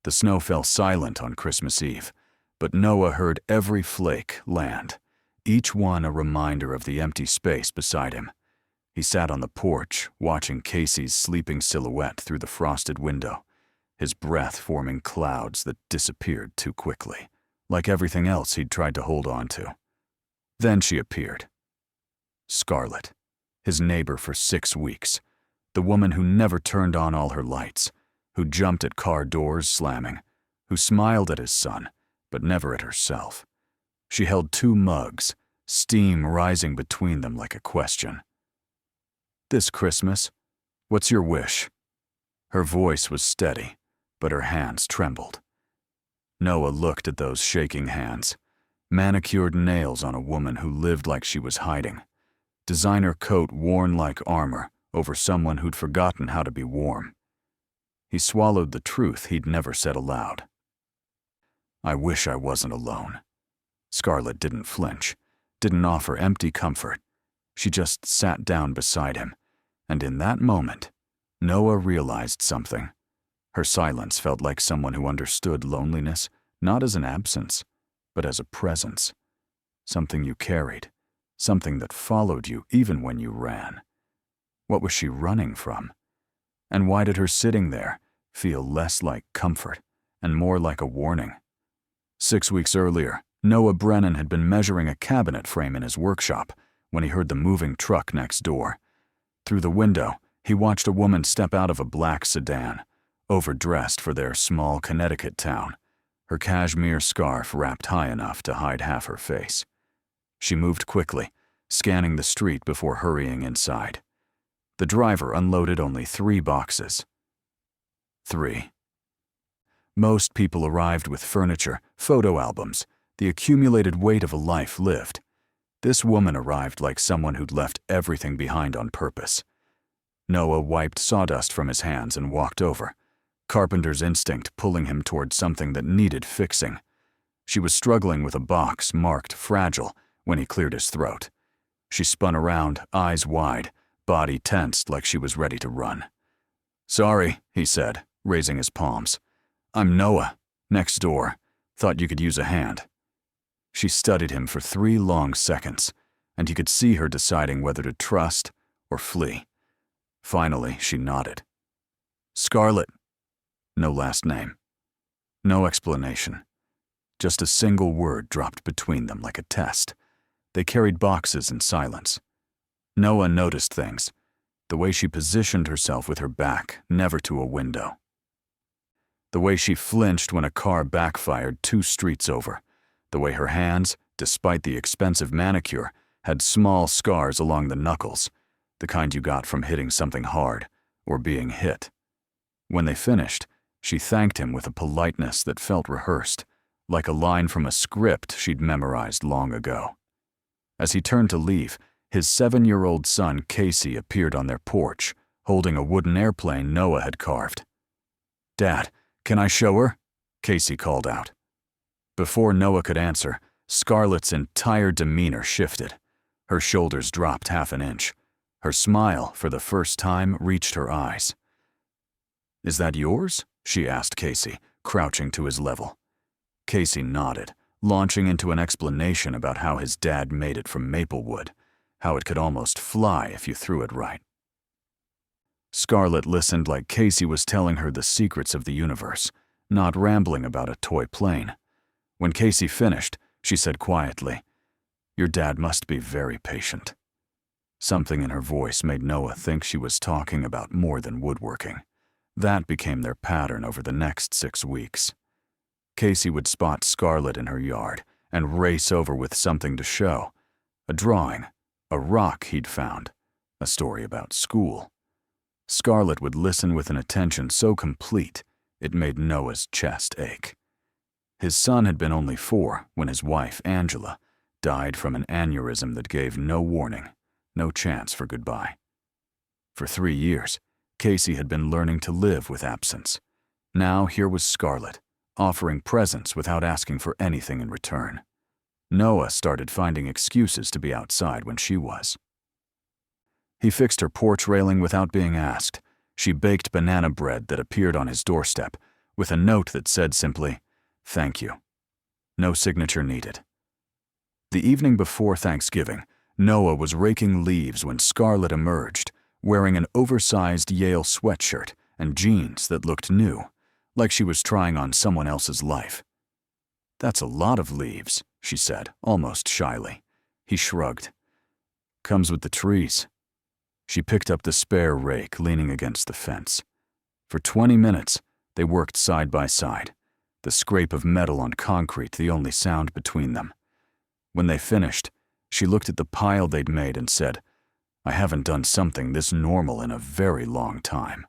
The snow fell silent on Christmas Eve, but Noah heard every flake land, each one a reminder of the empty space beside him. He sat on the porch, watching Casey's sleeping silhouette through the frosted window, his breath forming clouds that disappeared too quickly, like everything else he'd tried to hold on to. Then she appeared. Scarlett, his neighbor for 6 weeks, the woman who never turned on all her lights, who jumped at car doors slamming, who smiled at his son, but never at herself. She held 2 mugs, steam rising between them like a question. "This Christmas, what's your wish?" Her voice was steady, but her hands trembled. Noah looked at those shaking hands, manicured nails on a woman who lived like she was hiding, designer coat worn like armor over someone who'd forgotten how to be warm. He swallowed the truth he'd never said aloud. "I wish I wasn't alone." Scarlett didn't flinch, didn't offer empty comfort. She just sat down beside him, and in that moment, Noah realized something. Her silence felt like someone who understood loneliness not as an absence, but as a presence. Something you carried, something that followed you even when you ran. What was she running from? And why did her sitting there feel less like comfort and more like a warning? 6 weeks earlier, Noah Brennan had been measuring a cabinet frame in his workshop when he heard the moving truck next door. Through the window, he watched a woman step out of a black sedan, overdressed for their small Connecticut town, her cashmere scarf wrapped high enough to hide half her face. She moved quickly, scanning the street before hurrying inside. The driver unloaded only 3 boxes. 3. Most people arrived with furniture, photo albums, the accumulated weight of a life lived. This woman arrived like someone who'd left everything behind on purpose. Noah wiped sawdust from his hands and walked over, carpenter's instinct pulling him toward something that needed fixing. She was struggling with a box marked fragile when he cleared his throat. She spun around, eyes wide, body tensed like she was ready to run. "Sorry," he said, raising his palms. "I'm Noah, next door. Thought you could use a hand." She studied him for 3 long seconds, and he could see her deciding whether to trust or flee. Finally, she nodded. "Scarlett." No last name. No explanation. Just a single word dropped between them like a test. They carried boxes in silence. Noah noticed things. The way she positioned herself with her back, never to a window. The way she flinched when a car backfired 2 streets over. The way her hands, despite the expensive manicure, had small scars along the knuckles, the kind you got from hitting something hard or being hit. When they finished, she thanked him with a politeness that felt rehearsed, like a line from a script she'd memorized long ago. As he turned to leave, his 7-year-old son Casey appeared on their porch, holding a wooden airplane Noah had carved. "Dad, can I show her?" Casey called out. Before Noah could answer, Scarlett's entire demeanor shifted. Her shoulders dropped half an inch. Her smile, for the first time, reached her eyes. "Is that yours?" she asked Casey, crouching to his level. Casey nodded, launching into an explanation about how his dad made it from maple wood, how it could almost fly if you threw it right. Scarlett listened like Casey was telling her the secrets of the universe, not rambling about a toy plane. When Casey finished, she said quietly, "Your dad must be very patient." Something in her voice made Noah think she was talking about more than woodworking. That became their pattern over the next 6 weeks. Casey would spot Scarlett in her yard and race over with something to show. A drawing, a rock he'd found, a story about school. Scarlett would listen with an attention so complete it made Noah's chest ache. His son had been only 4 when his wife, Angela, died from an aneurysm that gave no warning, no chance for goodbye. For 3 years, Casey had been learning to live with absence. Now here was Scarlett, offering presents without asking for anything in return. Noah started finding excuses to be outside when she was. He fixed her porch railing without being asked. She baked banana bread that appeared on his doorstep, with a note that said simply, "Thank you." No signature needed. The evening before Thanksgiving, Noah was raking leaves when Scarlett emerged, wearing an oversized Yale sweatshirt and jeans that looked new, like she was trying on someone else's life. "That's a lot of leaves," she said, almost shyly. He shrugged. "Comes with the trees." She picked up the spare rake leaning against the fence. For 20 minutes, they worked side by side, the scrape of metal on concrete the only sound between them. When they finished, she looked at the pile they'd made and said, "I haven't done something this normal in a very long time."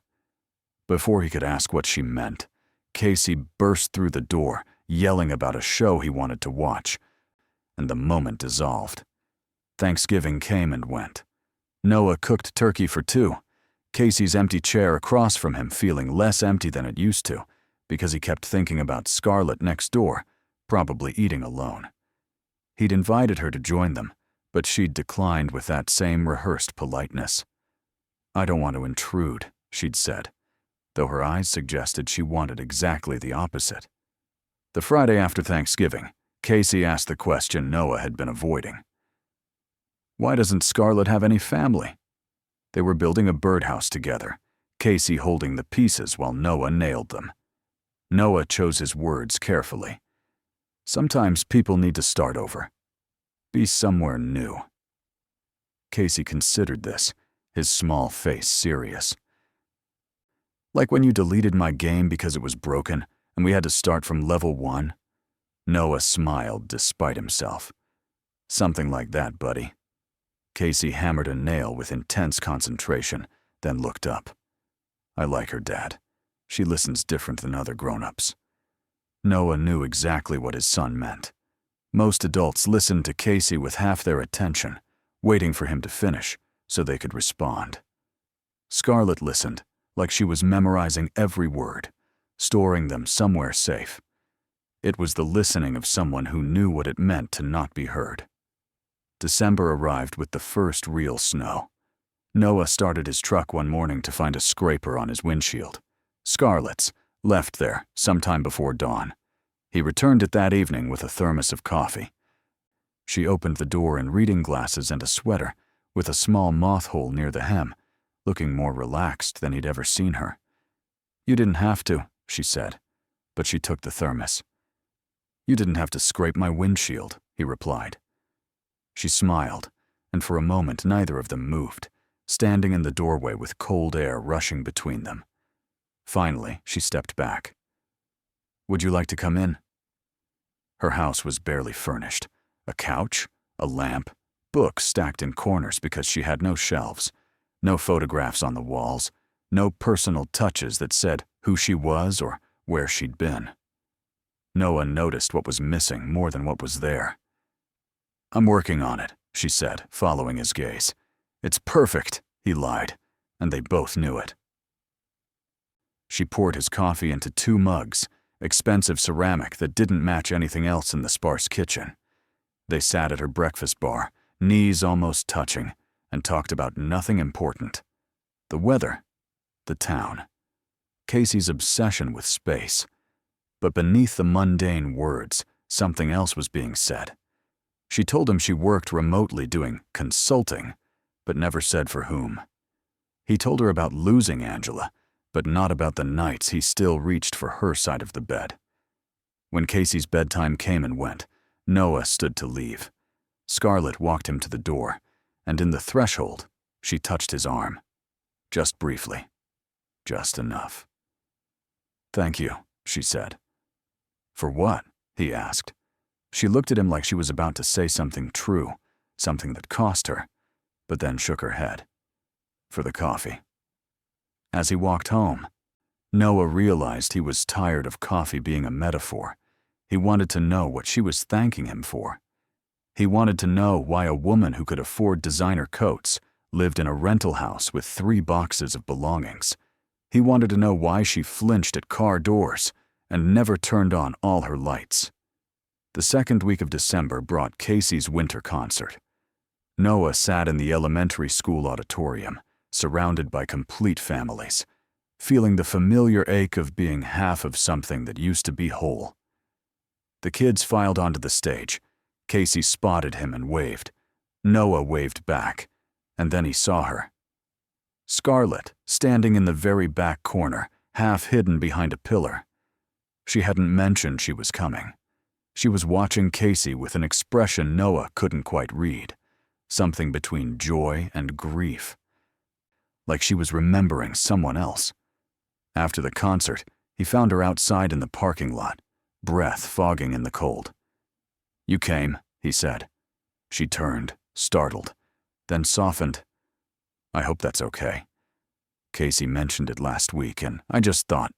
Before he could ask what she meant, Casey burst through the door, yelling about a show he wanted to watch, and the moment dissolved. Thanksgiving came and went. Noah cooked turkey for two, Casey's empty chair across from him feeling less empty than it used to, because he kept thinking about Scarlett next door, probably eating alone. He'd invited her to join them, but she'd declined with that same rehearsed politeness. "I don't want to intrude," she'd said, though her eyes suggested she wanted exactly the opposite. The Friday after Thanksgiving, Casey asked the question Noah had been avoiding. "Why doesn't Scarlett have any family?" They were building a birdhouse together, Casey holding the pieces while Noah nailed them. Noah chose his words carefully. "Sometimes people need to start over. Be somewhere new." Casey considered this, his small face serious. "Like when you deleted my game because it was broken, and we had to start from level 1? Noah smiled despite himself. "Something like that, buddy." Casey hammered a nail with intense concentration, then looked up. "I like her, Dad. She listens different than other grown-ups." Noah knew exactly what his son meant. Most adults listened to Casey with half their attention, waiting for him to finish so they could respond. Scarlett listened, like she was memorizing every word, storing them somewhere safe. It was the listening of someone who knew what it meant to not be heard. December arrived with the first real snow. Noah started his truck one morning to find a scraper on his windshield. Scarlett's, left there sometime before dawn. He returned it that evening with a thermos of coffee. She opened the door in reading glasses and a sweater, with a small moth hole near the hem, looking more relaxed than he'd ever seen her. "You didn't have to," she said, but she took the thermos. "You didn't have to scrape my windshield," he replied. She smiled, and for a moment neither of them moved, standing in the doorway with cold air rushing between them. Finally, she stepped back. "Would you like to come in?" Her house was barely furnished. A couch, a lamp, books stacked in corners because she had no shelves, no photographs on the walls, no personal touches that said who she was or where she'd been. Noah noticed what was missing more than what was there. "I'm working on it," she said, following his gaze. "It's perfect," he lied, and they both knew it. She poured his coffee into 2 mugs, expensive ceramic that didn't match anything else in the sparse kitchen. They sat at her breakfast bar, knees almost touching, and talked about nothing important. The weather, the town, Casey's obsession with space. But beneath the mundane words, something else was being said. She told him she worked remotely doing consulting, but never said for whom. He told her about losing Angela, but not about the nights he still reached for her side of the bed. When Casey's bedtime came and went, Noah stood to leave. Scarlett walked him to the door, and in the threshold, she touched his arm. Just briefly. Just enough. "Thank you," she said. "For what?" he asked. She looked at him like she was about to say something true, something that cost her, but then shook her head. "For the coffee." As he walked home, Noah realized he was tired of coffee being a metaphor. He wanted to know what she was thanking him for. He wanted to know why a woman who could afford designer coats lived in a rental house with 3 boxes of belongings. He wanted to know why she flinched at car doors and never turned on all her lights. The second week of December brought Casey's winter concert. Noah sat in the elementary school auditorium, surrounded by complete families. feeling the familiar ache of being half of something that used to be whole. The kids filed onto the stage. Casey spotted him and waved. Noah waved back, and then he saw her. Scarlett, standing in the very back corner, half hidden behind a pillar. She hadn't mentioned she was coming. She was watching Casey with an expression Noah couldn't quite read, something between joy and grief. Like she was remembering someone else. After the concert, he found her outside in the parking lot, breath fogging in the cold. "You came," he said. She turned, startled, then softened. "I hope that's okay. Casey mentioned it last week, and I just thought."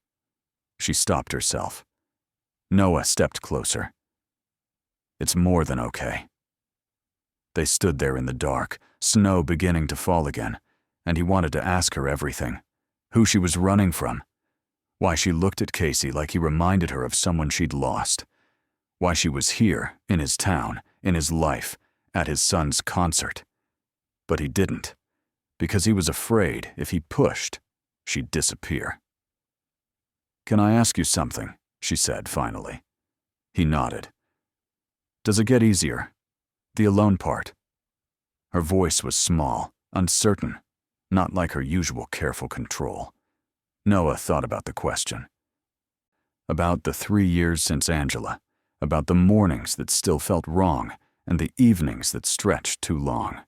She stopped herself. Noah stepped closer. "It's more than okay." They stood there in the dark, snow beginning to fall again, and he wanted to ask her everything. Who she was running from. Why she looked at Casey like he reminded her of someone she'd lost. Why she was here, in his town, in his life, at his son's concert. But he didn't, because he was afraid if he pushed, she'd disappear. "Can I ask you something?" she said finally. He nodded. "Does it get easier? The alone part?" Her voice was small, uncertain, not like her usual careful control. Noah thought about the question. About the 3 years since Angela, about the mornings that still felt wrong and the evenings that stretched too long.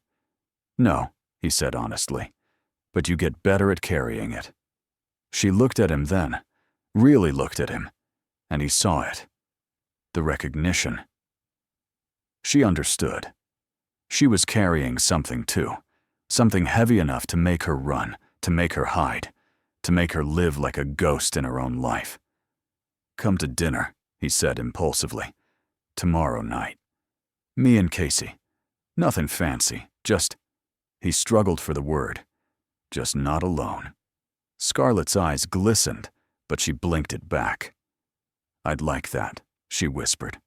"No," he said honestly, "but you get better at carrying it." She looked at him then, really looked at him, and he saw it. The recognition. She understood. She was carrying something too, something heavy enough to make her run, to make her hide, to make her live like a ghost in her own life. "Come to dinner," he said impulsively. "Tomorrow night. Me and Casey. Nothing fancy, just—" He struggled for the word. "Just not alone." Scarlett's eyes glistened, but she blinked it back. "I'd like that," she whispered.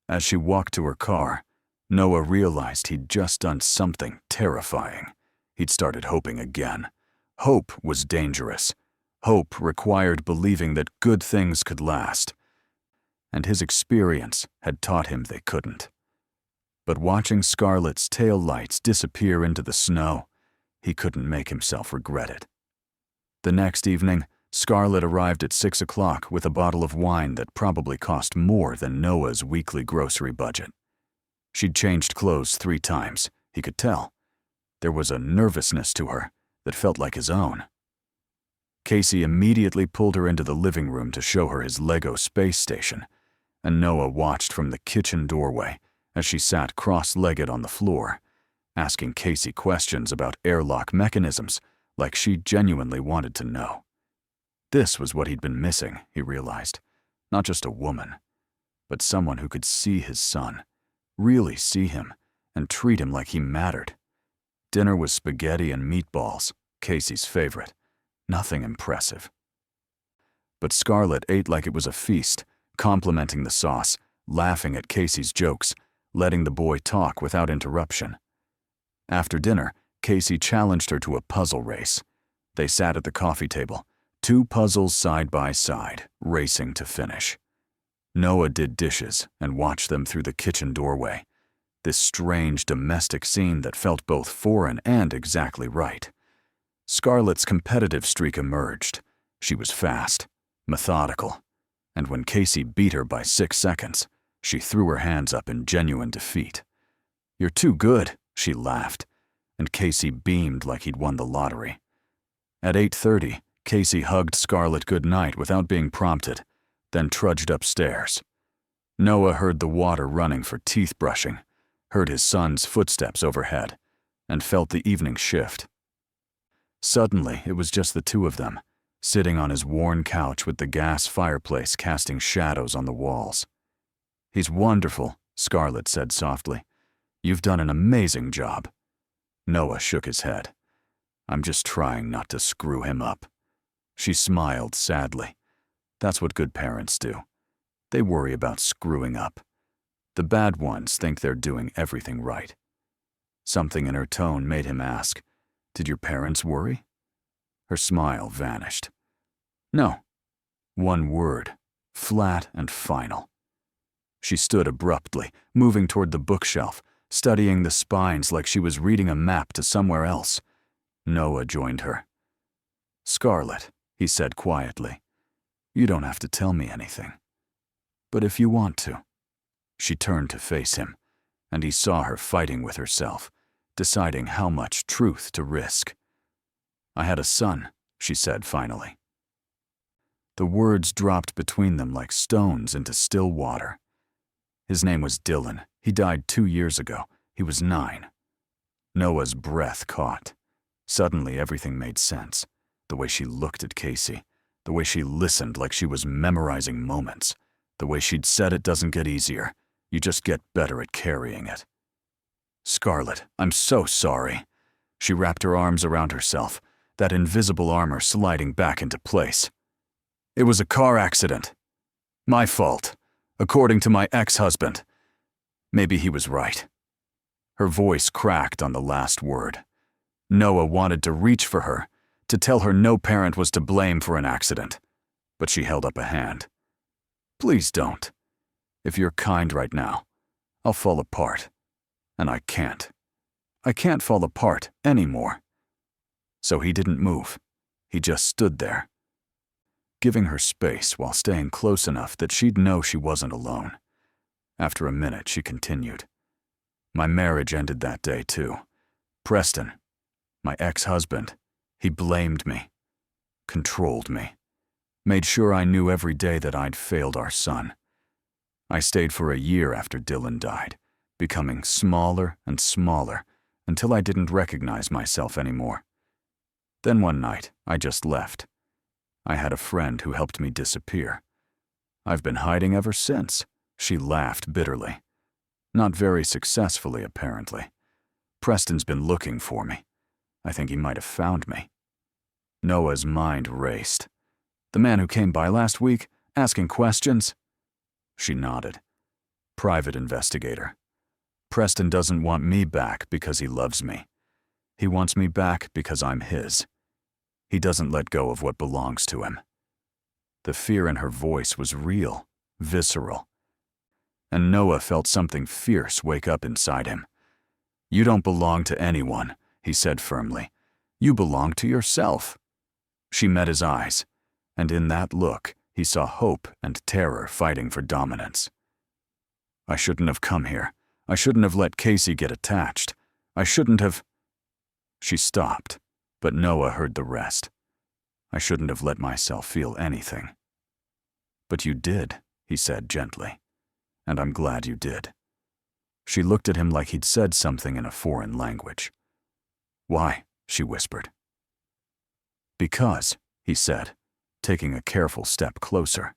As she walked to her car, Noah realized he'd just done something terrifying. He'd started hoping again. Hope was dangerous. Hope required believing that good things could last. And his experience had taught him they couldn't. But watching Scarlett's tail lights disappear into the snow, he couldn't make himself regret it. The next evening, Scarlett arrived at 6 o'clock with a bottle of wine that probably cost more than Noah's weekly grocery budget. She'd changed clothes 3 times, he could tell. There was a nervousness to her that felt like his own. Casey immediately pulled her into the living room to show her his Lego space station, and Noah watched from the kitchen doorway as she sat cross-legged on the floor, asking Casey questions about airlock mechanisms like she genuinely wanted to know. This was what he'd been missing, he realized. Not just a woman, but someone who could see his son, really see him, and treat him like he mattered. Dinner was spaghetti and meatballs, Casey's favorite. Nothing impressive. But Scarlett ate like it was a feast, complimenting the sauce, laughing at Casey's jokes, letting the boy talk without interruption. After dinner, Casey challenged her to a puzzle race. They sat at the coffee table, 2 puzzles side by side, racing to finish. Noah did dishes and watched them through the kitchen doorway. This strange domestic scene that felt both foreign and exactly right. Scarlett's competitive streak emerged. She was fast, methodical, and when Casey beat her by 6 seconds, she threw her hands up in genuine defeat. "You're too good," she laughed, and Casey beamed like he'd won the lottery. At 8:30, Casey hugged Scarlett goodnight without being prompted, then trudged upstairs. Noah heard the water running for teeth brushing, heard his son's footsteps overhead, and felt the evening shift. Suddenly, it was just the 2 of them, sitting on his worn couch with the gas fireplace casting shadows on the walls. "He's wonderful," Scarlett said softly. "You've done an amazing job." Noah shook his head. "I'm just trying not to screw him up." She smiled sadly. That's what good parents do. They worry about screwing up. The bad ones think they're doing everything right. Something in her tone made him ask, "Did your parents worry?" Her smile vanished. No. One word, flat and final. She stood abruptly, moving toward the bookshelf, studying the spines like she was reading a map to somewhere else. Noah joined her. "Scarlet," he said quietly, "you don't have to tell me anything. But if you want to." She turned to face him, and he saw her fighting with herself, deciding how much truth to risk. "I had a son," she said finally. The words dropped between them like stones into still water. His name was Dylan. He died 2 years ago. He was 9. Noah's breath caught. Suddenly everything made sense. The way she looked at Casey, the way she listened like she was memorizing moments, the way she'd said it doesn't get easier, you just get better at carrying it. "Scarlet, I'm so sorry." She wrapped her arms around herself, that invisible armor sliding back into place. "It was a car accident. My fault, according to my ex-husband. Maybe he was right." Her voice cracked on the last word. Noah wanted to reach for her, to tell her no parent was to blame for an accident, but she held up a hand. "Please don't. If you're kind right now, I'll fall apart. And I can't. I can't fall apart anymore." So he didn't move. He just stood there, giving her space while staying close enough that she'd know she wasn't alone. After a minute, she continued. "My marriage ended that day, too. Preston, my ex-husband, he blamed me, controlled me, made sure I knew every day that I'd failed our son. I stayed for a year after Dylan died, becoming smaller and smaller until I didn't recognize myself anymore. Then one night, I just left. I had a friend who helped me disappear. I've been hiding ever since." She laughed bitterly. "Not very successfully, apparently. Preston's been looking for me. I think he might have found me." Noah's mind raced. "The man who came by last week, asking questions?" She nodded. "Private investigator. Preston doesn't want me back because he loves me. He wants me back because I'm his. He doesn't let go of what belongs to him." The fear in her voice was real, visceral. And Noah felt something fierce wake up inside him. "You don't belong to anyone," he said firmly. "You belong to yourself." She met his eyes, and in that look, he saw hope and terror fighting for dominance. "I shouldn't have come here. I shouldn't have let Casey get attached. I shouldn't have—" She stopped, but Noah heard the rest. "I shouldn't have let myself feel anything." "But you did," he said gently. "And I'm glad you did." She looked at him like he'd said something in a foreign language. "Why?" she whispered. "Because," he said, taking a careful step closer.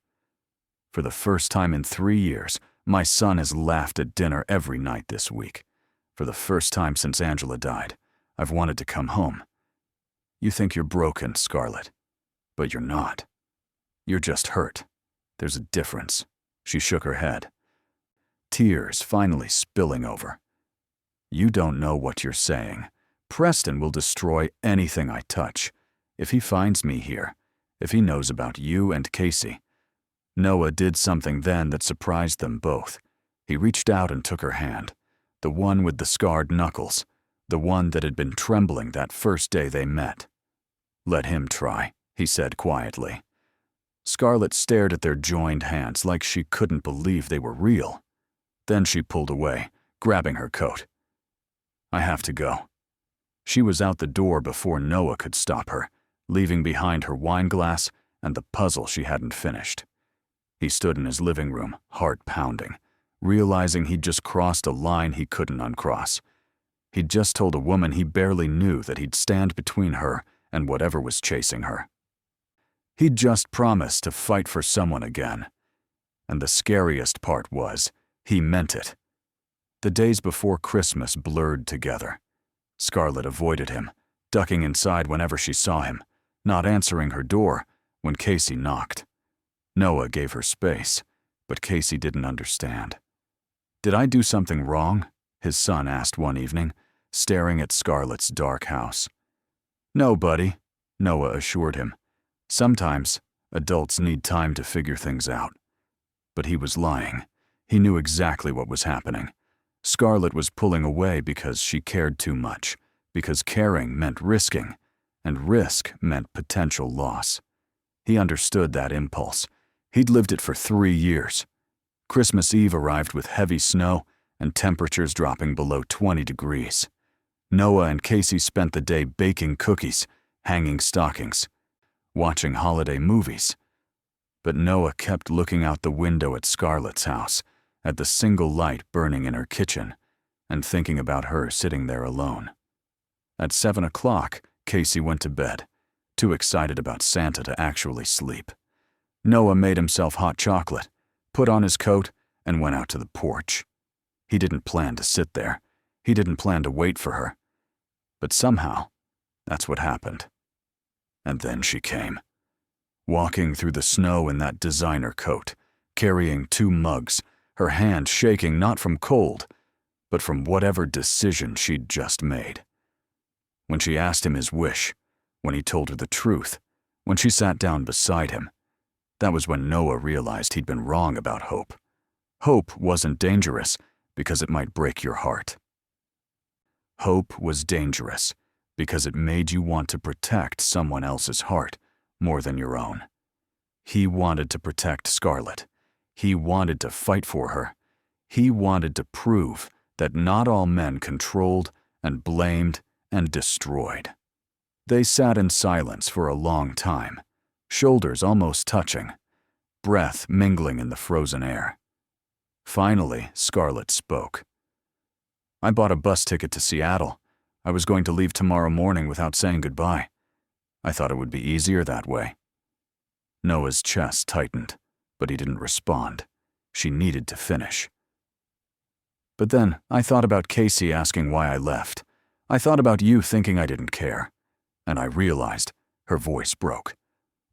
"For the first time in 3 years, my son has laughed at dinner every night this week. For the first time since Angela died, I've wanted to come home. You think you're broken, Scarlet, but you're not. You're just hurt. There's a difference." She shook her head, tears finally spilling over. "You don't know what you're saying. Preston will destroy anything I touch. If he finds me here, if he knows about you and Casey." Noah did something then that surprised them both. He reached out and took her hand, the one with the scarred knuckles, the one that had been trembling that first day they met. "Let him try," he said quietly. Scarlett stared at their joined hands like she couldn't believe they were real. Then she pulled away, grabbing her coat. "I have to go." She was out the door before Noah could stop her, leaving behind her wine glass and the puzzle she hadn't finished. He stood in his living room, heart pounding, realizing he'd just crossed a line he couldn't uncross. He'd just told a woman he barely knew that he'd stand between her and whatever was chasing her. He'd just promised to fight for someone again. And the scariest part was, he meant it. The days before Christmas blurred together. Scarlett avoided him, ducking inside whenever she saw him, not answering her door when Casey knocked. Noah gave her space, but Casey didn't understand. "Did I do something wrong?" his son asked one evening, staring at Scarlett's dark house. "No, buddy," Noah assured him. "Sometimes Adults need time to figure things out. But he was lying. He knew exactly what was happening. Scarlett was pulling away because she cared too much, because caring meant risking, and risk meant potential loss. He understood that impulse. He'd lived it for 3 years. Christmas Eve arrived with heavy snow and temperatures dropping below 20 degrees. Noah and Casey spent the day baking cookies, hanging stockings, watching holiday movies. But Noah kept looking out the window at Scarlett's house, at the single light burning in her kitchen, and thinking about her sitting there alone. At 7 o'clock, Casey went to bed, too excited about Santa to actually sleep. Noah made himself hot chocolate, put on his coat, and went out to the porch. He didn't plan to sit there. He didn't plan to wait for her. But somehow, that's what happened. And then she came. Walking through the snow in that designer coat, carrying 2 mugs, her hand shaking not from cold, but from whatever decision she'd just made. When she asked him his wish, when he told her the truth, when she sat down beside him, that was when Noah realized he'd been wrong about hope. Hope wasn't dangerous because it might break your heart. Hope was dangerous because it made you want to protect someone else's heart more than your own. He wanted to protect Scarlett. He wanted to fight for her. He wanted to prove that not all men controlled and blamed and destroyed. They sat in silence for a long time, shoulders almost touching, breath mingling in the frozen air. Finally, Scarlett spoke. "I bought a bus ticket to Seattle. I was going to leave tomorrow morning without saying goodbye. I thought it would be easier that way." Noah's chest tightened, but he didn't respond. She needed to finish. "But then I thought about Casey asking why I left. I thought about you thinking I didn't care. And I realized," her voice broke,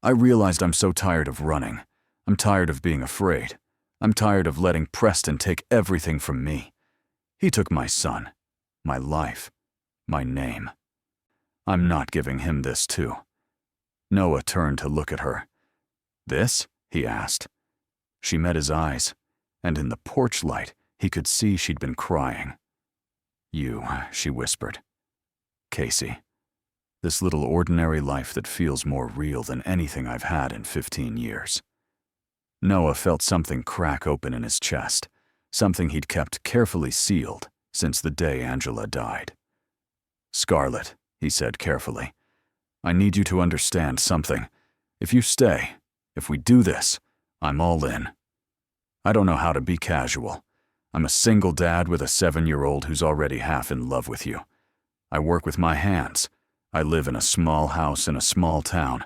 "I realized I'm so tired of running. I'm tired of being afraid. I'm tired of letting Preston take everything from me. He took my son, my life, my name. I'm not giving him this too." Noah turned to look at her. "This?" he asked. She met his eyes, and in the porch light, he could see she'd been crying. "You," she whispered. "Casey. This little ordinary life that feels more real than anything I've had in 15 years. Noah felt something crack open in his chest, something he'd kept carefully sealed since the day Angela died. "Scarlett," he said carefully, "I need you to understand something. If you stay, if we do this, I'm all in. I don't know how to be casual. I'm a single dad with a 7-year-old who's already half in love with you. I work with my hands. I live in a small house in a small town,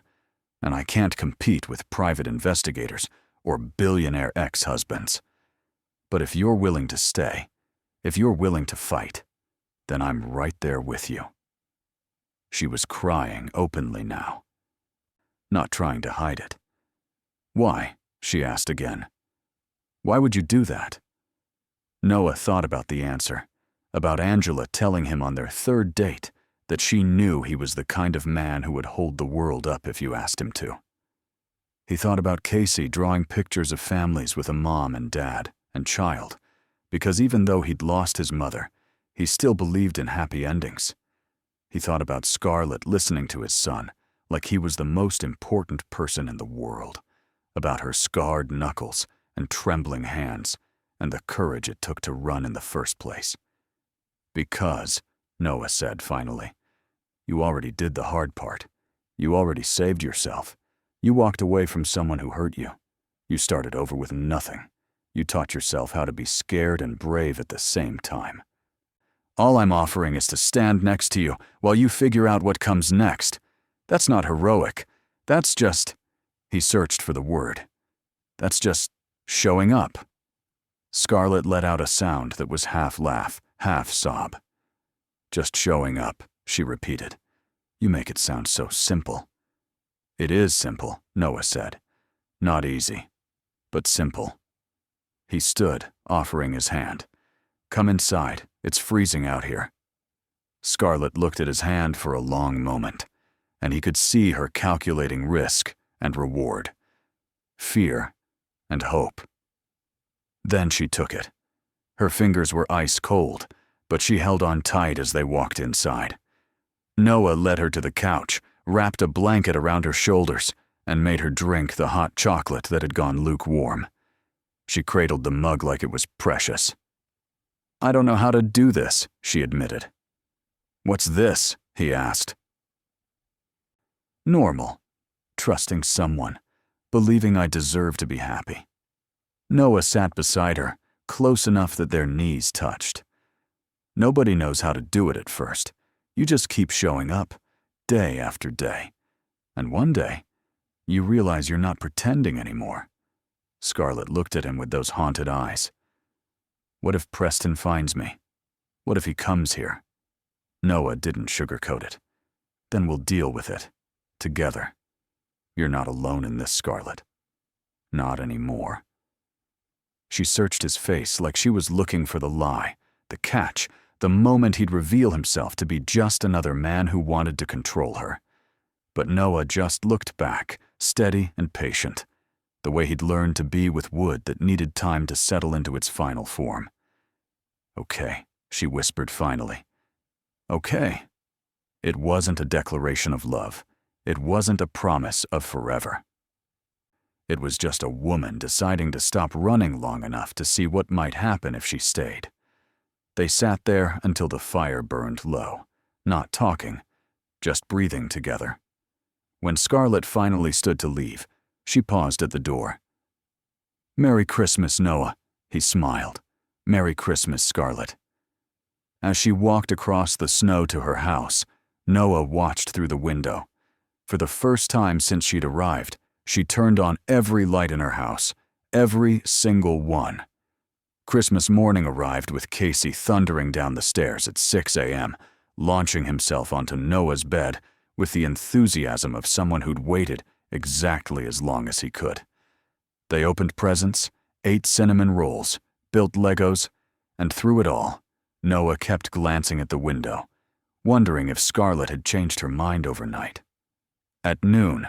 and I can't compete with private investigators or billionaire ex-husbands. But if you're willing to stay, if you're willing to fight, then I'm right there with you." She was crying openly now, not trying to hide it. "Why?" she asked again. "Why would you do that?" Noah thought about the answer, about Angela telling him on their 3rd date that she knew he was the kind of man who would hold the world up if you asked him to. He thought about Casey drawing pictures of families with a mom and dad and child, because even though he'd lost his mother, he still believed in happy endings. He thought about Scarlett listening to his son like he was the most important person in the world, about her scarred knuckles and trembling hands and the courage it took to run in the first place. "Because," Noah said finally, "you already did the hard part. You already saved yourself. You walked away from someone who hurt you. You started over with nothing. You taught yourself how to be scared and brave at the same time. All I'm offering is to stand next to you while you figure out what comes next. That's not heroic. That's just," he searched for the word, "that's just showing up." Scarlett let out a sound that was half laugh, half sob. "Just showing up," she repeated. "You make it sound so simple." "It is simple," Noah said. "Not easy, but simple." He stood, offering his hand. "Come inside. It's freezing out here." Scarlett looked at his hand for a long moment, and he could see her calculating risk and reward, fear, and hope. Then she took it. Her fingers were ice cold, but she held on tight as they walked inside. Noah led her to the couch, wrapped a blanket around her shoulders, and made her drink the hot chocolate that had gone lukewarm. She cradled the mug like it was precious. "I don't know how to do this," she admitted. "What's this?" he asked. Normal. Trusting someone. Believing I deserve to be happy. Noah sat beside her, close enough that their knees touched. Nobody knows how to do it at first. You just keep showing up, day after day. And one day, you realize you're not pretending anymore. Scarlett looked at him with those haunted eyes. What if Preston finds me? What if he comes here? Noah didn't sugarcoat it. Then we'll deal with it. Together. You're not alone in this, Scarlett. Not anymore. She searched his face like she was looking for the lie, the catch, the moment he'd reveal himself to be just another man who wanted to control her. But Noah just looked back, steady and patient, the way he'd learned to be with wood that needed time to settle into its final form. "Okay," she whispered finally. "Okay." It wasn't a declaration of love. It wasn't a promise of forever. It was just a woman deciding to stop running long enough to see what might happen if she stayed. They sat there until the fire burned low, not talking, just breathing together. When Scarlett finally stood to leave, she paused at the door. "Merry Christmas, Noah," he smiled. "Merry Christmas, Scarlett." As she walked across the snow to her house, Noah watched through the window. For the first time since she'd arrived, she turned on every light in her house, every single one. Christmas morning arrived with Casey thundering down the stairs at 6 a.m., launching himself onto Noah's bed with the enthusiasm of someone who'd waited exactly as long as he could. They opened presents, ate cinnamon rolls, built Legos, and through it all, Noah kept glancing at the window, wondering if Scarlett had changed her mind overnight. At noon,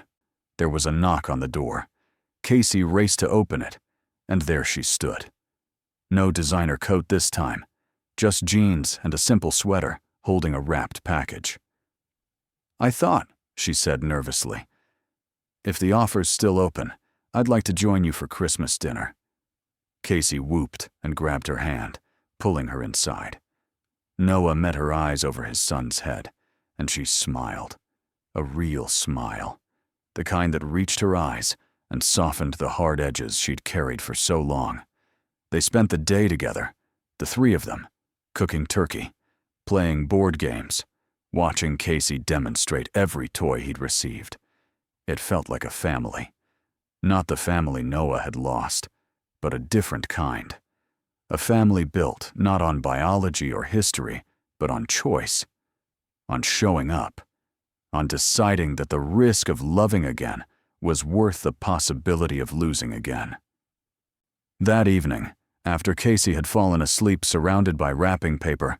there was a knock on the door. Casey raced to open it, and there she stood. No designer coat this time, just jeans and a simple sweater holding a wrapped package. "I thought," she said nervously, "if the offer's still open, I'd like to join you for Christmas dinner." Casey whooped and grabbed her hand, pulling her inside. Noah met her eyes over his son's head, and she smiled. A real smile. The kind that reached her eyes and softened the hard edges she'd carried for so long. They spent the day together, the three of them, cooking turkey, playing board games, watching Casey demonstrate every toy he'd received. It felt like a family. Not the family Noah had lost, but a different kind. A family built not on biology or history, but on choice, on showing up, on deciding that the risk of loving again was worth the possibility of losing again. That evening, after Casey had fallen asleep surrounded by wrapping paper,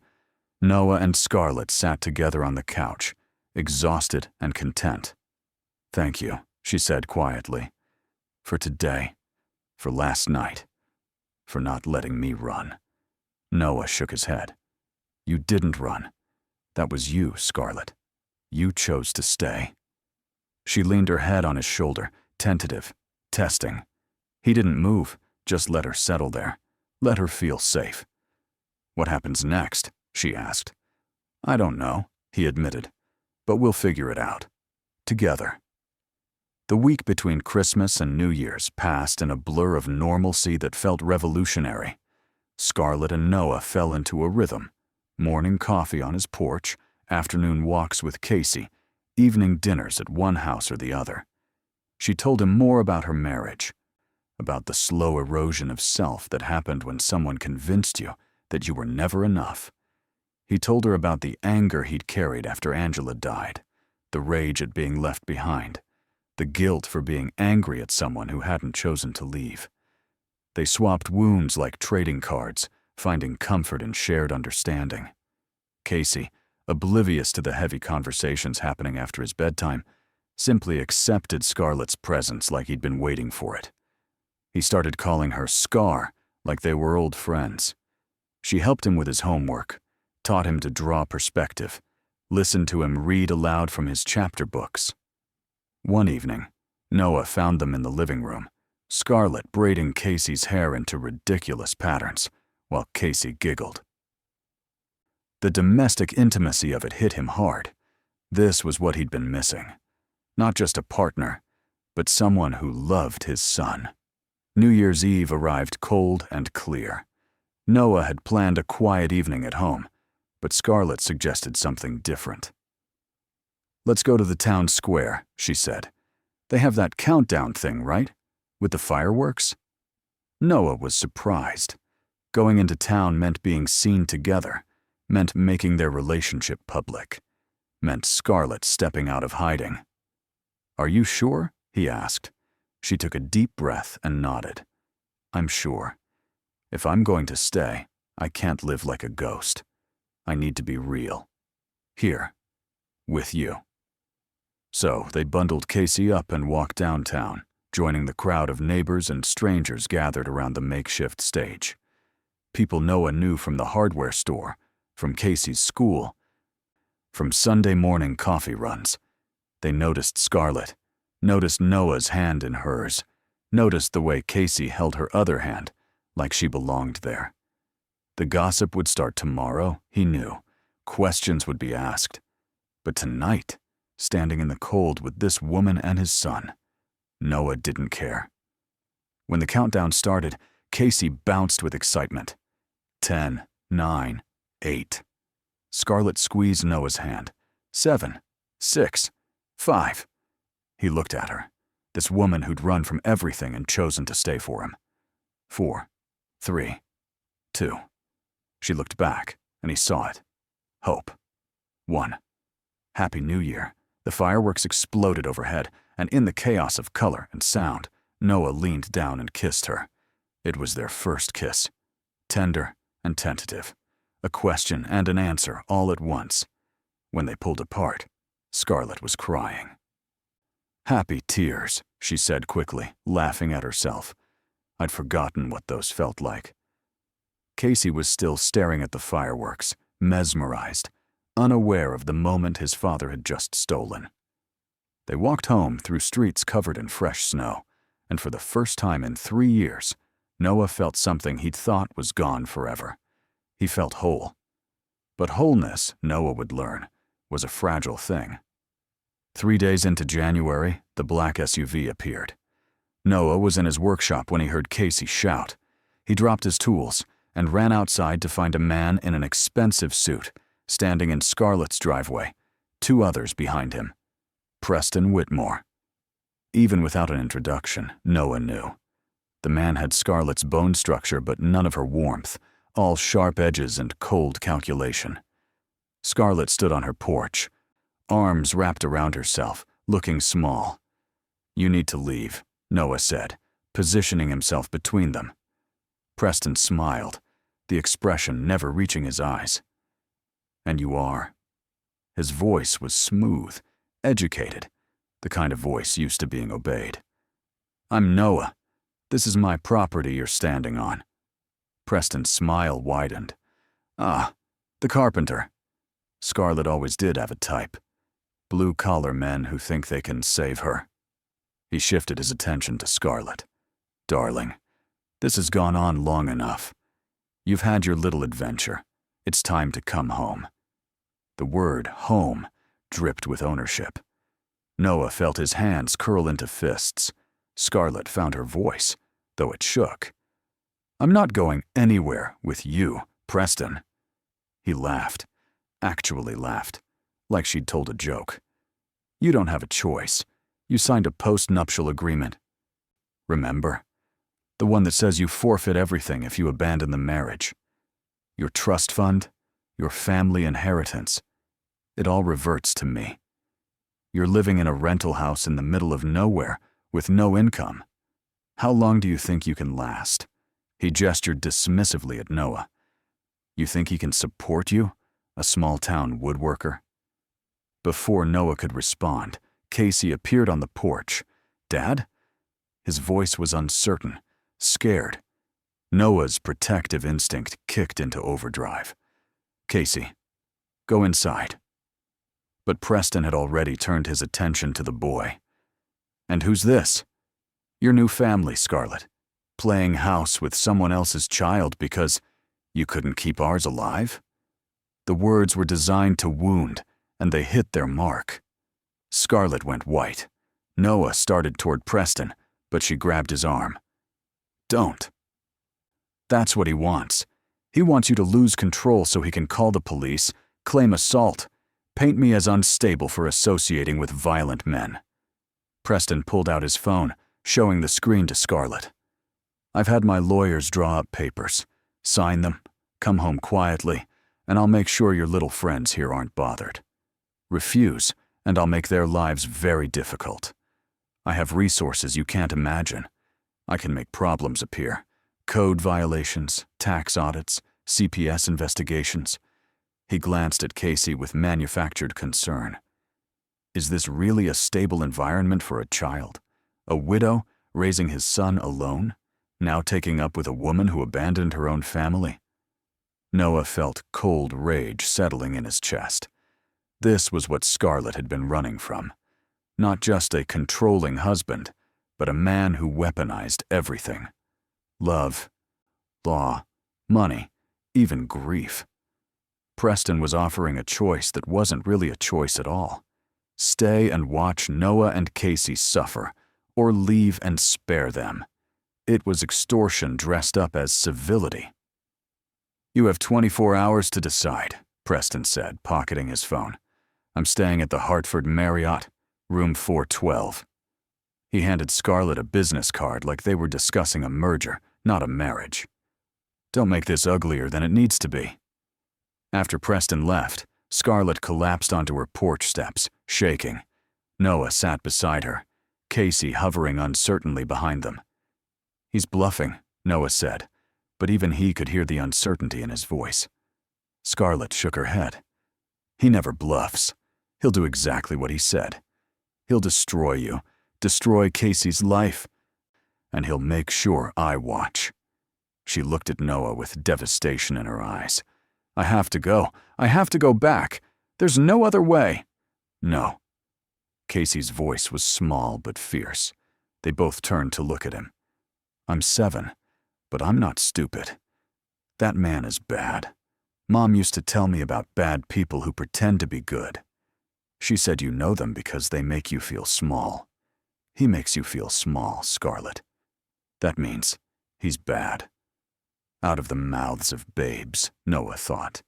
Noah and Scarlett sat together on the couch, exhausted and content. "Thank you," she said quietly, "for today, for last night, for not letting me run." Noah shook his head. "You didn't run. That was you, Scarlett. You chose to stay." She leaned her head on his shoulder, tentative, testing. He didn't move, just let her settle there, let her feel safe. "What happens next?" she asked. "I don't know," he admitted, "but we'll figure it out. Together." The week between Christmas and New Year's passed in a blur of normalcy that felt revolutionary. Scarlett and Noah fell into a rhythm. Morning coffee on his porch, afternoon walks with Casey, evening dinners at one house or the other. She told him more about her marriage, about the slow erosion of self that happened when someone convinced you that you were never enough. He told her about the anger he'd carried after Angela died, the rage at being left behind, the guilt for being angry at someone who hadn't chosen to leave. They swapped wounds like trading cards, finding comfort in shared understanding. Casey, oblivious to the heavy conversations happening after his bedtime, simply accepted Scarlett's presence like he'd been waiting for it. He started calling her Scar, like they were old friends. She helped him with his homework, taught him to draw perspective, listened to him read aloud from his chapter books. One evening, Noah found them in the living room, Scarlett braiding Casey's hair into ridiculous patterns, while Casey giggled. The domestic intimacy of it hit him hard. This was what he'd been missing. Not just a partner, but someone who loved his son. New Year's Eve arrived cold and clear. Noah had planned a quiet evening at home, but Scarlett suggested something different. "Let's go to the town square," she said. "They have that countdown thing, right? With the fireworks?" Noah was surprised. Going into town meant being seen together, meant making their relationship public, meant Scarlett stepping out of hiding. "Are you sure?" he asked. She took a deep breath and nodded. "I'm sure. If I'm going to stay, I can't live like a ghost. I need to be real. Here, with you." So they bundled Casey up and walked downtown, joining the crowd of neighbors and strangers gathered around the makeshift stage. People Noah knew from the hardware store, from Casey's school, from Sunday morning coffee runs. They noticed Scarlett, noticed Noah's hand in hers, noticed the way Casey held her other hand, like she belonged there. The gossip would start tomorrow, he knew. Questions would be asked. But tonight, standing in the cold with this woman and his son, Noah didn't care. When the countdown started, Casey bounced with excitement. 10, 9, 8. Scarlett squeezed Noah's hand. 7, 6, 5. He looked at her, this woman who'd run from everything and chosen to stay for him. 4, 3, 2. She looked back, and he saw it. Hope. 1. Happy New Year. The fireworks exploded overhead, and in the chaos of color and sound, Noah leaned down and kissed her. It was their first kiss. Tender and tentative. A question and an answer all at once. When they pulled apart, Scarlett was crying. "Happy tears," she said quickly, laughing at herself. I'd forgotten what those felt like. Casey was still staring at the fireworks, mesmerized, unaware of the moment his father had just stolen. They walked home through streets covered in fresh snow, and for the first time in 3 years, Noah felt something he'd thought was gone forever. He felt whole. But wholeness, Noah would learn, was a fragile thing. 3 days into January, the black SUV appeared. Noah was in his workshop when he heard Casey shout. He dropped his tools and ran outside to find a man in an expensive suit, standing in Scarlett's driveway, 2 others behind him. Preston Whitmore. Even without an introduction, Noah knew. The man had Scarlett's bone structure but none of her warmth, all sharp edges and cold calculation. Scarlett stood on her porch, arms wrapped around herself, looking small. "You need to leave," Noah said, positioning himself between them. Preston smiled, the expression never reaching his eyes. "And you are." His voice was smooth, educated, the kind of voice used to being obeyed. "I'm Noah. This is my property you're standing on." Preston's smile widened. "Ah, the carpenter." Scarlett always did have a type. Blue-collar men who think they can save her. He shifted his attention to Scarlett. "Darling, this has gone on long enough. You've had your little adventure. It's time to come home." The word home dripped with ownership. Noah felt his hands curl into fists. Scarlett found her voice, though it shook. "I'm not going anywhere with you, Preston." He laughed, actually laughed, like she'd told a joke. "You don't have a choice. You signed a post-nuptial agreement. Remember? The one that says you forfeit everything if you abandon the marriage. Your trust fund, your family inheritance. It all reverts to me. You're living in a rental house in the middle of nowhere with no income. How long do you think you can last?" He gestured dismissively at Noah. "You think he can support you, a small-town woodworker?" Before Noah could respond, Casey appeared on the porch. "Dad?" His voice was uncertain, scared. Noah's protective instinct kicked into overdrive. "Casey, go inside." But Preston had already turned his attention to the boy. "And who's this?" "Your new family, Scarlet. Playing house with someone else's child because you couldn't keep ours alive?" The words were designed to wound, and they hit their mark. Scarlet went white. Noah started toward Preston, but she grabbed his arm. "Don't." That's what he wants. He wants you to lose control so he can call the police, claim assault, paint me as unstable for associating with violent men. Preston pulled out his phone, showing the screen to Scarlet. "I've had my lawyers draw up papers. Sign them, come home quietly, and I'll make sure your little friends here aren't bothered. Refuse, and I'll make their lives very difficult. I have resources you can't imagine. I can make problems appear. Code violations, tax audits, CPS investigations." He glanced at Casey with manufactured concern. Is this really a stable environment for a child? A widow raising his son alone, now taking up with a woman who abandoned her own family? Noah felt cold rage settling in his chest. This was what Scarlet had been running from. Not just a controlling husband, but a man who weaponized everything. Love, law, money, even grief. Preston was offering a choice that wasn't really a choice at all. Stay and watch Noah and Casey suffer, or leave and spare them. It was extortion dressed up as civility. "You have 24 hours to decide," Preston said, pocketing his phone. "I'm staying at the Hartford Marriott, room 412. He handed Scarlet a business card like they were discussing a merger, not a marriage. "Don't make this uglier than it needs to be." After Preston left, Scarlet collapsed onto her porch steps, shaking. Noah sat beside her, Casey hovering uncertainly behind them. "He's bluffing," Noah said, but even he could hear the uncertainty in his voice. Scarlet shook her head. "He never bluffs. He'll do exactly what he said. He'll destroy you, destroy Casey's life, and he'll make sure I watch." She looked at Noah with devastation in her eyes. "I have to go. I have to go back. There's no other way." "No." Casey's voice was small but fierce. They both turned to look at him. "I'm 7, but I'm not stupid. That man is bad. Mom used to tell me about bad people who pretend to be good. She said you know them because they make you feel small. He makes you feel small, Scarlet. That means he's bad." Out of the mouths of babes, Noah thought.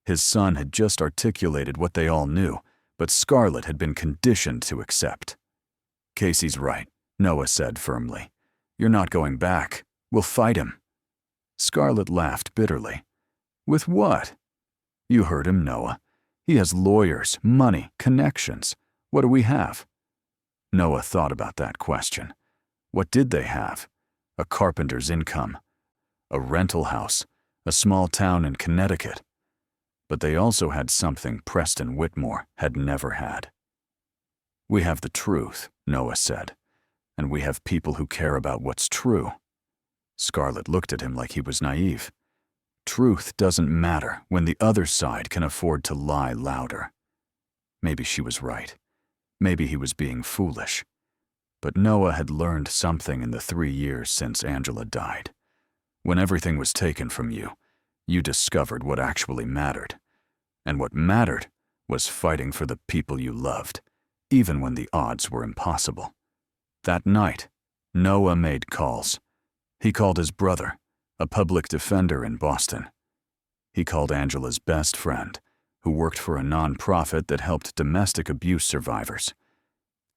His son had just articulated what they all knew, but Scarlet had been conditioned to accept. "Casey's right," Noah said firmly. "You're not going back. We'll fight him." Scarlet laughed bitterly. "With what?" "You heard him, Noah. He has lawyers, money, connections. What do we have?" Noah thought about that question. What did they have? A carpenter's income, a rental house, a small town in Connecticut. But they also had something Preston Whitmore had never had. "We have the truth," Noah said, "and we have people who care about what's true." Scarlet looked at him like he was naive. Truth doesn't matter when the other side can afford to lie louder. Maybe she was right. Maybe he was being foolish. But Noah had learned something in the 3 years since Angela died. When everything was taken from you, you discovered what actually mattered. And what mattered was fighting for the people you loved, even when the odds were impossible. That night, Noah made calls. He called his brother, a public defender in Boston. He called Angela's best friend, who worked for a nonprofit that helped domestic abuse survivors.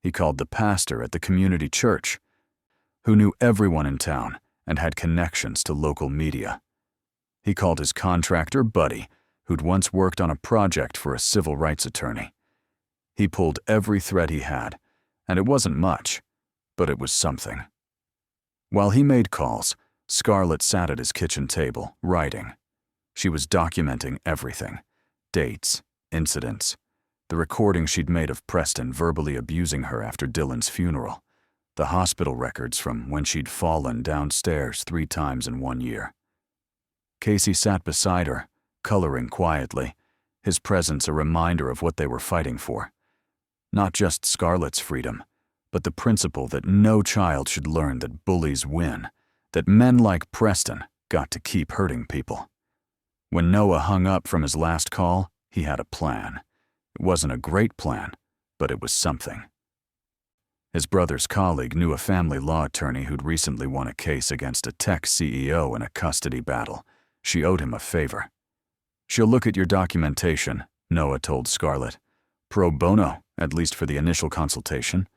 He called the pastor at the community church, who knew everyone in town and had connections to local media. He called his contractor, Buddy, who'd once worked on a project for a civil rights attorney. He pulled every thread he had, and it wasn't much, but it was something. While he made calls, Scarlett sat at his kitchen table, writing. She was documenting everything: dates, incidents, the recording she'd made of Preston verbally abusing her after Dylan's funeral, the hospital records from when she'd fallen downstairs 3 times in 1 year. Casey sat beside her, coloring quietly, his presence a reminder of what they were fighting for. Not just Scarlett's freedom, but the principle that no child should learn that bullies win, that men like Preston got to keep hurting people. When Noah hung up from his last call, he had a plan. It wasn't a great plan, but it was something. His brother's colleague knew a family law attorney who'd recently won a case against a tech CEO in a custody battle. She owed him a favor. "She'll look at your documentation," Noah told Scarlett. "Pro bono, at least for the initial consultation."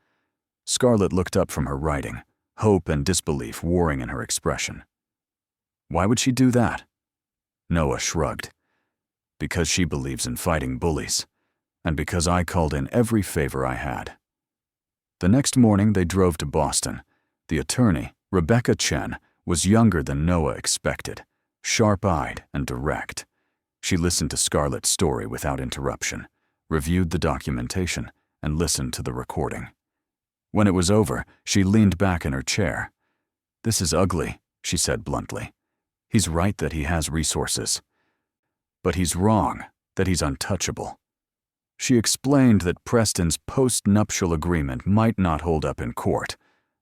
Scarlett looked up from her writing, hope and disbelief warring in her expression. "Why would she do that?" Noah shrugged. "Because she believes in fighting bullies, and because I called in every favor I had." The next morning they drove to Boston. The attorney, Rebecca Chen, was younger than Noah expected, sharp-eyed and direct. She listened to Scarlett's story without interruption, reviewed the documentation, and listened to the recording. When it was over, she leaned back in her chair. "This is ugly," she said bluntly. "He's right that he has resources. But he's wrong that he's untouchable." She explained that Preston's post-nuptial agreement might not hold up in court,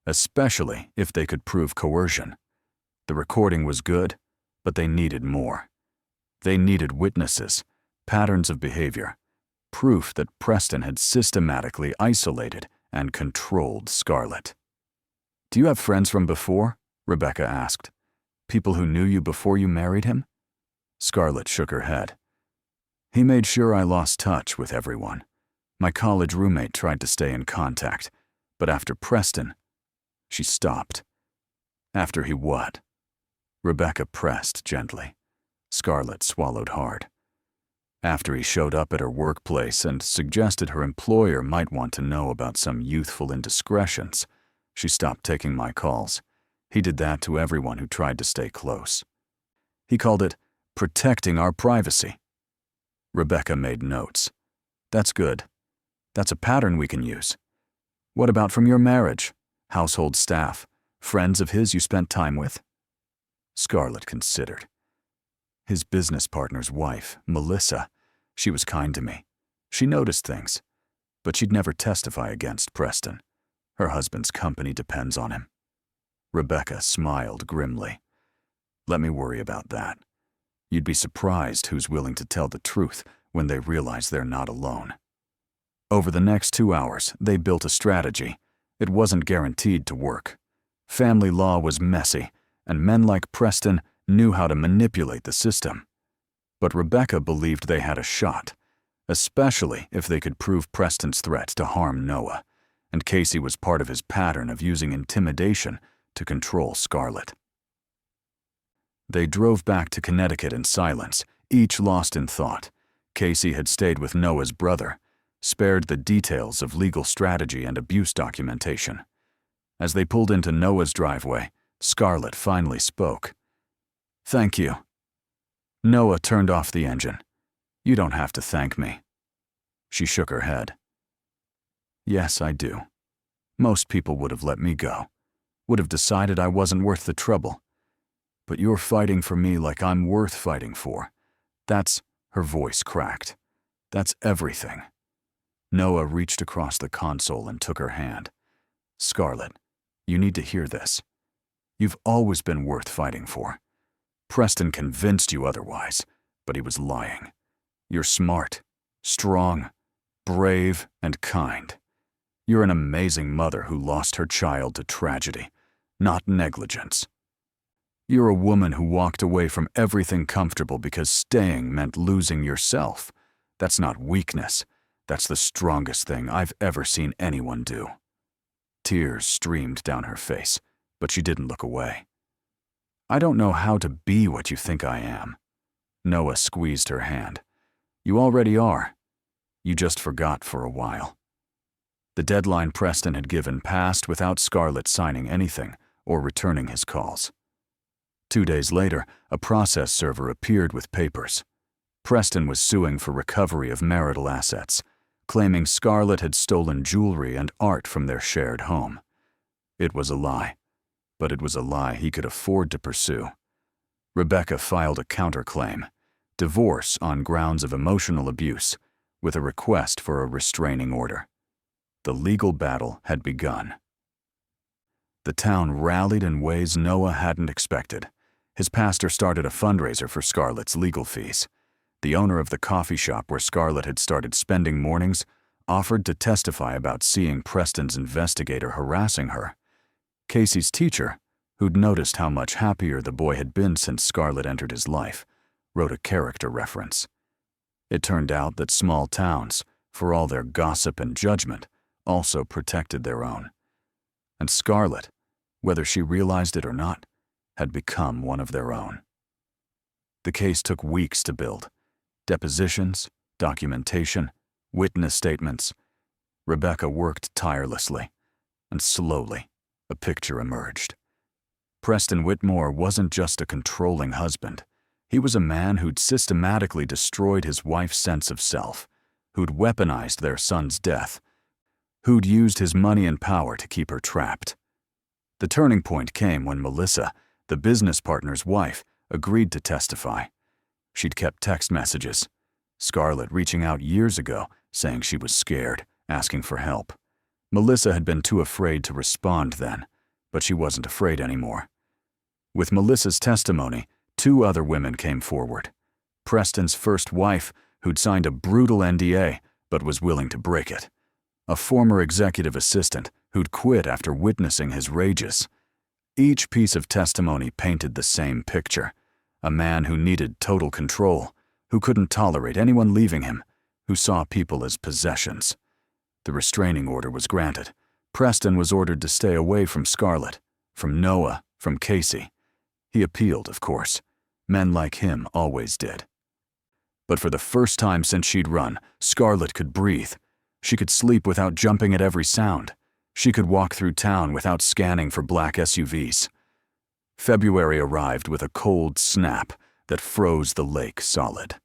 especially if they could prove coercion. The recording was good, but they needed more. They needed witnesses, patterns of behavior, proof that Preston had systematically isolated and controlled Scarlett. "Do you have friends from before?" Rebecca asked. "People who knew you before you married him?" Scarlett shook her head. "He made sure I lost touch with everyone. My college roommate tried to stay in contact, but after Preston..." She stopped. "After he what?" Rebecca pressed gently. Scarlett swallowed hard. "After he showed up at her workplace and suggested her employer might want to know about some youthful indiscretions. She stopped taking my calls. He did that to everyone who tried to stay close. He called it protecting our privacy." Rebecca made notes. "That's good. That's a pattern we can use. What about from your marriage? Household staff? Friends of his you spent time with?" Scarlett considered. "His business partner's wife, Melissa. She was kind to me. She noticed things. But she'd never testify against Preston. Her husband's company depends on him." Rebecca smiled grimly. "Let me worry about that. You'd be surprised who's willing to tell the truth when they realize they're not alone." Over the next 2 hours, they built a strategy. It wasn't guaranteed to work. Family law was messy, and men like Preston knew how to manipulate the system. But Rebecca believed they had a shot, especially if they could prove Preston's threat to harm Noah, and Casey was part of his pattern of using intimidation to control Scarlett. They drove back to Connecticut in silence, each lost in thought. Casey had stayed with Noah's brother, spared the details of legal strategy and abuse documentation. As they pulled into Noah's driveway, Scarlett finally spoke. "Thank you." Noah turned off the engine. "You don't have to thank me." She shook her head. "Yes, I do. Most people would have let me go, would have decided I wasn't worth the trouble. But you're fighting for me like I'm worth fighting for. That's..." Her voice cracked. "That's everything." Noah reached across the console and took her hand. "Scarlett, you need to hear this. You've always been worth fighting for. Preston convinced you otherwise, but he was lying. You're smart, strong, brave, and kind. You're an amazing mother who lost her child to tragedy, not negligence. You're a woman who walked away from everything comfortable because staying meant losing yourself. That's not weakness. That's the strongest thing I've ever seen anyone do." Tears streamed down her face, but she didn't look away. "I don't know how to be what you think I am." Noah squeezed her hand. "You already are. You just forgot for a while." The deadline Preston had given passed without Scarlett signing anything or returning his calls. 2 days later, a process server appeared with papers. Preston was suing for recovery of marital assets, claiming Scarlett had stolen jewelry and art from their shared home. It was a lie, but it was a lie he could afford to pursue. Rebecca filed a counterclaim, divorce on grounds of emotional abuse, with a request for a restraining order. The legal battle had begun. The town rallied in ways Noah hadn't expected. His pastor started a fundraiser for Scarlett's legal fees. The owner of the coffee shop where Scarlett had started spending mornings offered to testify about seeing Preston's investigator harassing her. Casey's teacher, who'd noticed how much happier the boy had been since Scarlett entered his life, wrote a character reference. It turned out that small towns, for all their gossip and judgment, also protected their own. And Scarlett, whether she realized it or not, had become one of their own. The case took weeks to build. Depositions, documentation, witness statements. Rebecca worked tirelessly, and slowly, a picture emerged. Preston Whitmore wasn't just a controlling husband. He was a man who'd systematically destroyed his wife's sense of self, who'd weaponized their son's death, who'd used his money and power to keep her trapped. The turning point came when Melissa, the business partner's wife, agreed to testify. She'd kept text messages, Scarlett reaching out years ago, saying she was scared, asking for help. Melissa had been too afraid to respond then, but she wasn't afraid anymore. With Melissa's testimony, 2 other women came forward. Preston's first wife, who'd signed a brutal NDA but was willing to break it. A former executive assistant who'd quit after witnessing his rages. Each piece of testimony painted the same picture. A man who needed total control, who couldn't tolerate anyone leaving him, who saw people as possessions. The restraining order was granted. Preston was ordered to stay away from Scarlett, from Noah, from Casey. He appealed, of course. Men like him always did. But for the first time since she'd run, Scarlett could breathe. She could sleep without jumping at every sound. She could walk through town without scanning for black SUVs. February arrived with a cold snap that froze the lake solid.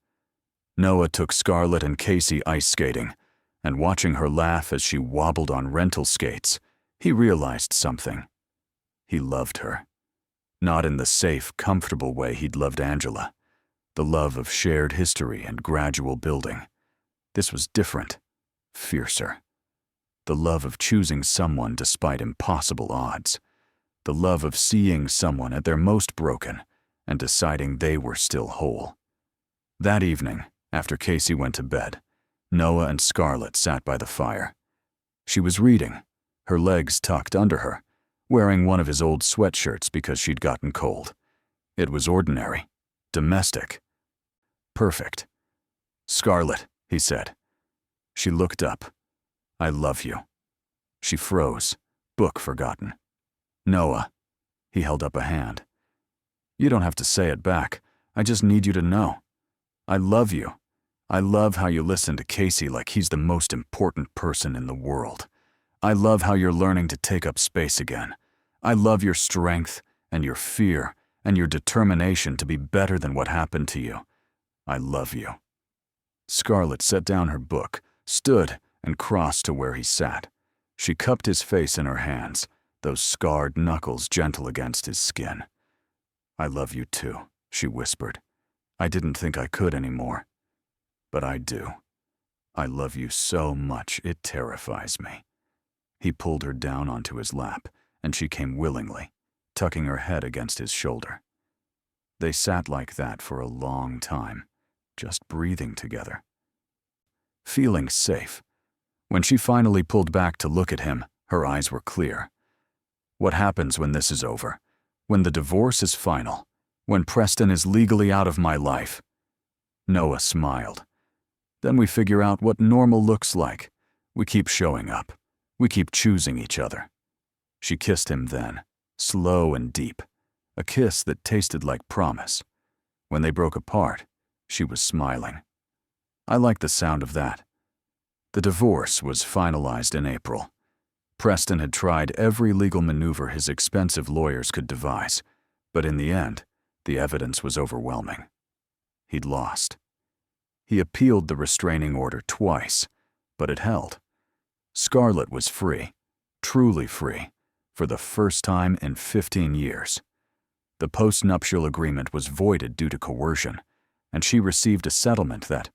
Noah took Scarlett and Casey ice skating, and watching her laugh as she wobbled on rental skates, he realized something. He loved her. Not in the safe, comfortable way he'd loved Angela. The love of shared history and gradual building. This was different, fiercer. The love of choosing someone despite impossible odds. The love of seeing someone at their most broken and deciding they were still whole. That evening, after Casey went to bed, Noah and Scarlett sat by the fire. She was reading, her legs tucked under her, wearing one of his old sweatshirts because she'd gotten cold. It was ordinary, domestic, perfect. "Scarlett," he said. She looked up. "I love you." She froze, book forgotten. "Noah." He held up a hand. "You don't have to say it back. I just need you to know. I love you. I love how you listen to Casey like he's the most important person in the world. I love how you're learning to take up space again. I love your strength and your fear and your determination to be better than what happened to you. I love you." Scarlett set down her book, stood, and crossed to where he sat. She cupped his face in her hands, those scarred knuckles gentle against his skin. "I love you too," she whispered. "I didn't think I could anymore. But I do. I love you so much it terrifies me." He pulled her down onto his lap, and she came willingly, tucking her head against his shoulder. They sat like that for a long time, just breathing together. Feeling safe. When she finally pulled back to look at him, her eyes were clear. What happens when this is over? When the divorce is final? When Preston is legally out of my life? Noah smiled. Then we figure out what normal looks like. We keep showing up. We keep choosing each other. She kissed him then, slow and deep, a kiss that tasted like promise. When they broke apart, she was smiling. I liked the sound of that. The divorce was finalized in April. Preston had tried every legal maneuver his expensive lawyers could devise, but in the end, the evidence was overwhelming. He'd lost. He appealed the restraining order twice, but it held. Scarlett was free, truly free, for the first time in 15 years. The post-nuptial agreement was voided due to coercion, and she received a settlement that,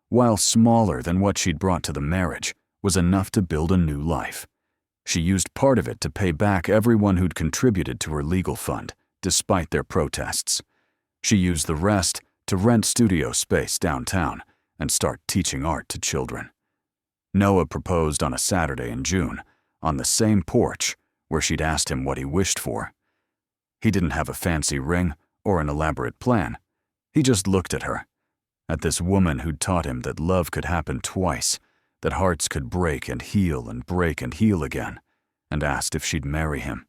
while smaller than what she'd brought to the marriage, was enough to build a new life. She used part of it to pay back everyone who'd contributed to her legal fund, despite their protests. She used the rest to rent studio space downtown and start teaching art to children. Noah proposed on a Saturday in June, on the same porch where she'd asked him what he wished for. He didn't have a fancy ring or an elaborate plan. He just looked at her, at this woman who'd taught him that love could happen twice, that hearts could break and heal again, and asked if she'd marry him.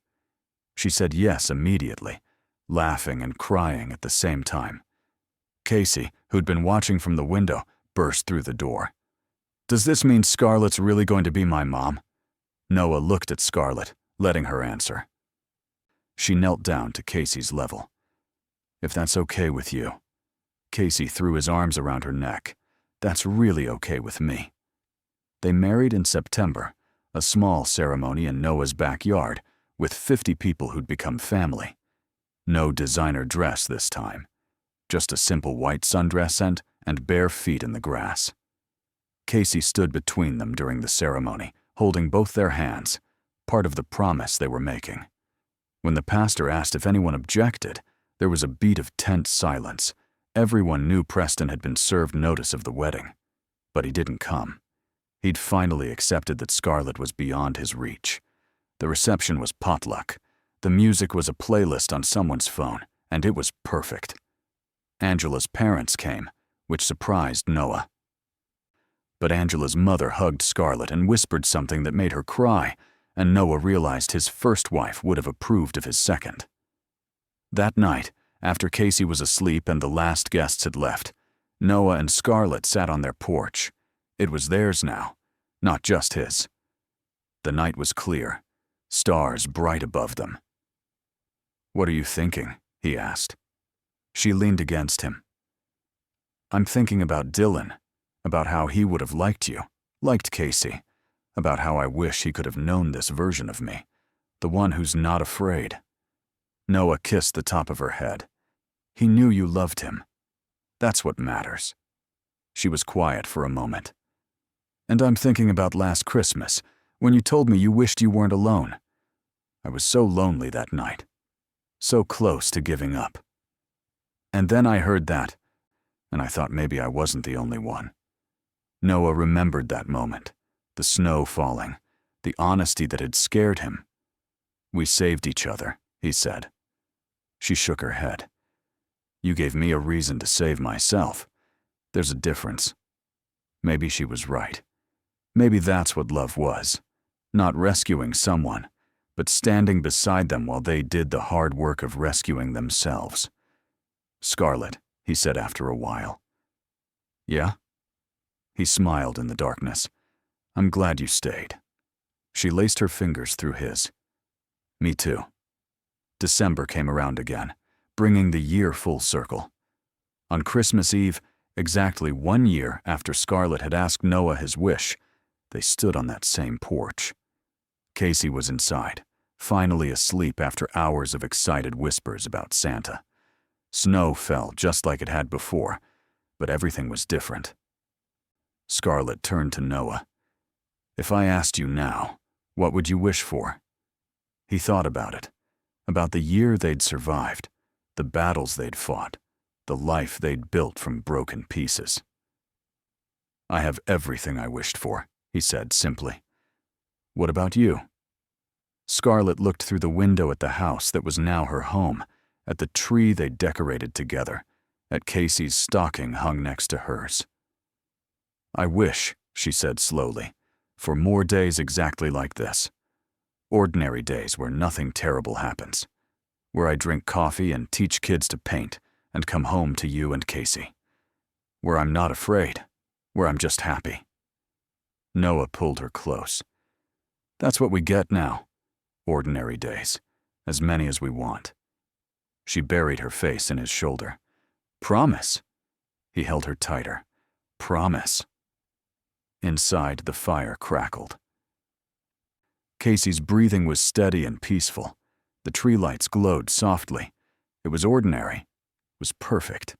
She said yes immediately, laughing and crying at the same time. Casey, who'd been watching from the window, burst through the door. "Does this mean Scarlett's really going to be my mom?" Noah looked at Scarlett, letting her answer. She knelt down to Casey's level. "If that's okay with you." Casey threw his arms around her neck. "That's really okay with me." They married in September, a small ceremony in Noah's backyard with 50 people who'd become family. No designer dress this time. Just a simple white sundress and bare feet in the grass. Casey stood between them during the ceremony, holding both their hands, part of the promise they were making. When the pastor asked if anyone objected, there was a beat of tense silence. Everyone knew Preston had been served notice of the wedding, but he didn't come. He'd finally accepted that Scarlett was beyond his reach. The reception was potluck. The music was a playlist on someone's phone, and it was perfect. Angela's parents came, which surprised Noah. But Angela's mother hugged Scarlett and whispered something that made her cry, and Noah realized his first wife would have approved of his second. That night, after Casey was asleep and the last guests had left, Noah and Scarlett sat on their porch. It was theirs now, not just his. The night was clear, stars bright above them. "What are you thinking?" he asked. She leaned against him. "I'm thinking about Dylan, about how he would have liked you, liked Casey, about how I wish he could have known this version of me, the one who's not afraid." Noah kissed the top of her head. "He knew you loved him. That's what matters." She was quiet for a moment. "And I'm thinking about last Christmas, when you told me you wished you weren't alone. I was so lonely that night, so close to giving up. And then I heard that, and I thought maybe I wasn't the only one." Noah remembered that moment, the snow falling, the honesty that had scared him. "We saved each other," he said. She shook her head. "You gave me a reason to save myself. There's a difference." Maybe she was right. Maybe that's what love was. Not rescuing someone, but standing beside them while they did the hard work of rescuing themselves. "Scarlett," he said after a while. "Yeah?" He smiled in the darkness. "I'm glad you stayed." She laced her fingers through his. "Me too." December came around again, bringing the year full circle. On Christmas Eve, exactly 1 year after Scarlett had asked Noah his wish, they stood on that same porch. Casey was inside, finally asleep after hours of excited whispers about Santa. Snow fell just like it had before, but everything was different. Scarlett turned to Noah. "If I asked you now, what would you wish for?" He thought about it, about the year they'd survived, the battles they'd fought, the life they'd built from broken pieces. "I have everything I wished for," he said simply. "What about you?" Scarlett looked through the window at the house that was now her home, at the tree they'd decorated together, at Casey's stocking hung next to hers. "I wish," she said slowly, "for more days exactly like this. Ordinary days where nothing terrible happens, where I drink coffee and teach kids to paint and come home to you and Casey. Where I'm not afraid, where I'm just happy." Noah pulled her close. "That's what we get now. Ordinary days, as many as we want." She buried her face in his shoulder. "Promise." He held her tighter. "Promise." Inside, the fire crackled. Casey's breathing was steady and peaceful. The tree lights glowed softly. It was ordinary. It was perfect.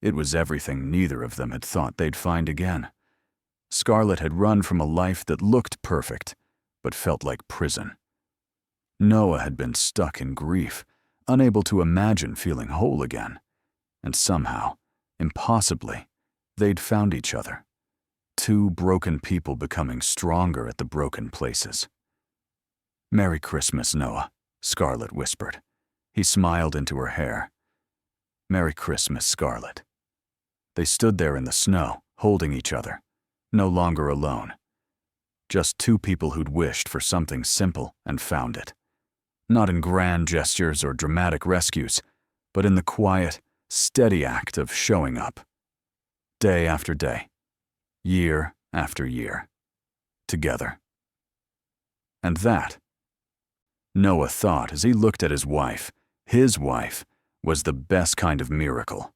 It was everything neither of them had thought they'd find again. Scarlet had run from a life that looked perfect, but felt like prison. Noah had been stuck in grief, unable to imagine feeling whole again. And somehow, impossibly, they'd found each other. Two broken people becoming stronger at the broken places. "Merry Christmas, Noah," Scarlet whispered. He smiled into her hair. "Merry Christmas, Scarlet." They stood there in the snow, holding each other, no longer alone. Just two people who'd wished for something simple and found it. Not in grand gestures or dramatic rescues, but in the quiet, steady act of showing up. Day after day, year after year, together. And that, Noah thought as he looked at his wife, was the best kind of miracle.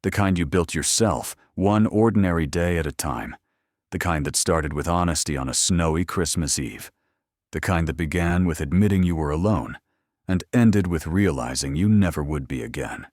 The kind you built yourself, one ordinary day at a time. The kind that started with honesty on a snowy Christmas Eve. The kind that began with admitting you were alone and ended with realizing you never would be again.